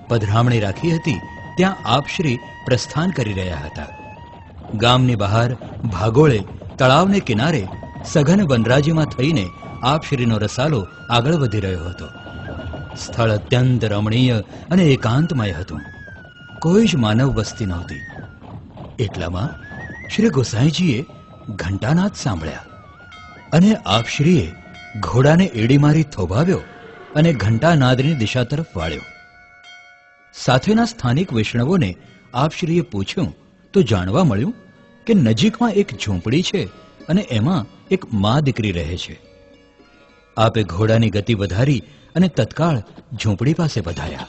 પધરામણી રાખી હતી ત્યાં આપશ્રી પ્રસ્થાન કરી રહ્યા હતા. ગામની બહાર ભાગોળે તળાવને કિનારે સઘન વનરાજીમાં થઈને આપશ્રીનો રસાલો આગળ વધી રહ્યો હતો. સ્થળ અત્યંત રમણીય અને એકાંતમય હતું. કોઈ જ માનવ વસ્તી નહોતી. એટલામાં શ્રી ગોસાઈજીએ ઘંટાનાદ સાંભળ્યા અને આપશ્રીએ ઘોડાને એડી મારી થોભાવ્યો અને ઘંટાનાદની દિશા તરફ વાળ્યો. સાથેના સ્થાનિક વૈષ્ણવોને આપશ્રીએ પૂછ્યું તો જાણવા મળ્યું કે નજીકમાં એક ઝૂંપડી છે અને એમાં એક મા દીકરી રહે છે. આપે ઘોડાની ગતિ વધારી અને તત્કાળ ઝૂંપડી પાસે પધાર્યા.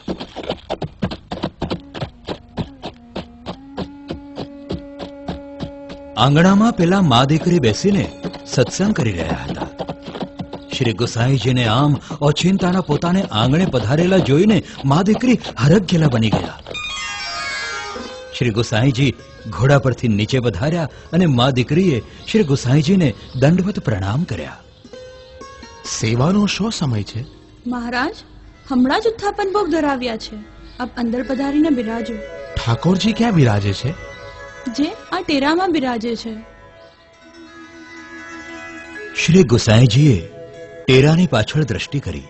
આંગણામાં પેલા મા દીકરી બેસીને સત્સંગ કરી રહ્યા હતા. શ્રી ગોસાઈજીને આમ ઓચિંતાના પોતાને આંગણે પધારેલા જોઈને મા દીકરી હરખઘેલા બની ગયા. શ્રી ગોસાઈજી ઘોડા પરથી નીચે પધાર્યા અને મા દીકરીએ શ્રી ગોસાઈજીને દંડવત પ્રણામ કર્યા. સેવાનો શો સમય છે? મહારાજ, હમણાં જ ઉત્થાપન ભોગ ધરાવ્યા છે. આપ અંદર પધારીને બિરાજો. ઠાકોરજી ક્યાં બિરાજે છે? જે આ ટેરામાં બિરાજે છે. શ્રી ગોસાઈજીએ ટેરાની પાછળ દ્રષ્ટિ કરી.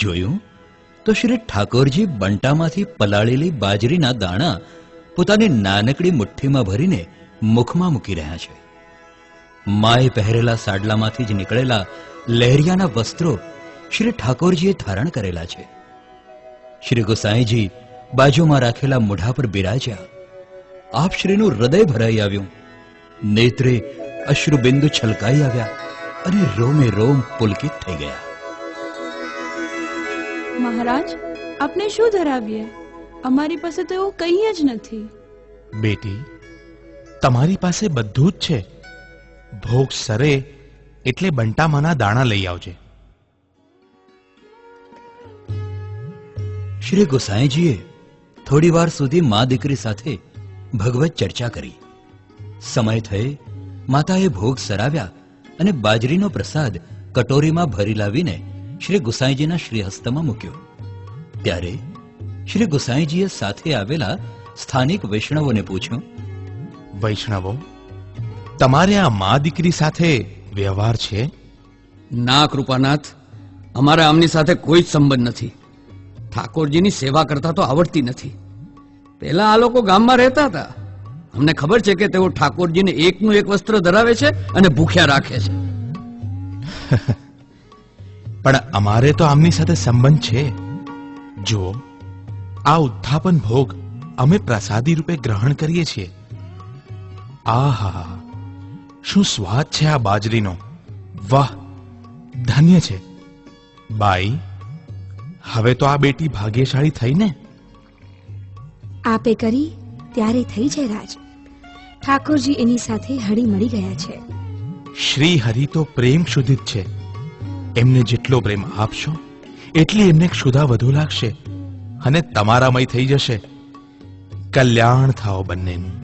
જોયું તો શ્રી ઠાકોરજી બંટામાંથી પલાળેલી બાજરીના દાણા પોતાની નાનકડી મુઠ્ઠીમાં ભરીને મુખમાં મૂકી રહ્યા છે. માએ પહેરેલા સાડલામાંથી જ નીકળેલા લહેરિયાના વસ્ત્રો શ્રી ઠાકોરજીએ ધારણ કરેલા છે. શ્રી ગોસાઈજી બાજુમાં રાખેલા મોઢા પર બિરાજ્યા. આપશ્રીનું હૃદય ભરાઈ આવ્યું. નેત્રે અશ્રુબિંદુ છલકાઈ આવ્યા અને રોમે રોમ પુલકિત થઈ ગયા. મહારાજ, આપને શું ધરાવીએ? અમારી પાસે તો એવું કંઈ જ નથી. બેટી, તમારી પાસે બધું જ છે. ભોગ સરે એટલે બંટામાંના દાણા લઈ આવજે. શ્રી ગોસાઈજીએ થોડી વાર સુધી મા દીકરી સાથે ભગવત ચર્ચા કરી. સમય થયે માતાએ ભોગ સરાવ્યા અને બાજરીનો પ્રસાદ કટોરીમાં ભરી લાવીને શ્રી ગોસાઈજીના શ્રીહસ્તમાં મૂક્યો. ત્યારે શ્રી ગોસાઈજીએ સાથે આવેલા સ્થાનિક વૈષ્ણવોને પૂછ્યું, વૈષ્ણવો, તમારે આ મા દીકરી સાથે વ્યવહાર છે? ના કૃપાનાથ, અમારે આમની સાથે કોઈ જ સંબંધ નથી. ઠાકોરજીની સેવા કરતા તો આવડતી નથી. પહેલા આ લોકો ગામમાં રહેતા હતા. અમને ખબર છે કે તેઓ ઠાકોરજીને એકનું એક વસ્ત્ર ધરાવે છે અને ભૂખ્યા રાખે છે. પણ અમારે તો આમની સાથે સંબંધ છે. જુઓ, આ ઉત્થાપન ભોગ અમે પ્રસાદી રૂપે ગ્રહણ કરીએ છીએ. આહા, શું સ્વાદ છે આ બાજરીનો! વાહ, ધન્ય છે. બાઈ, હવે તો આ બેટી ભાગ્યશાળી થઈ ને? આપે કરી ત્યારે થઈ છે રાજ. ઠાકોરજી એની સાથે હળી મળી ગયા છે. શ્રી હરિ તો પ્રેમ શુદ્ધિત છે. એમને જેટલો પ્રેમ આપશો એટલી એમને ક્ષુધા વધુ લાગશે અને તમારામય થઈ જશે. કલ્યાણ થાઓ બંનેનું.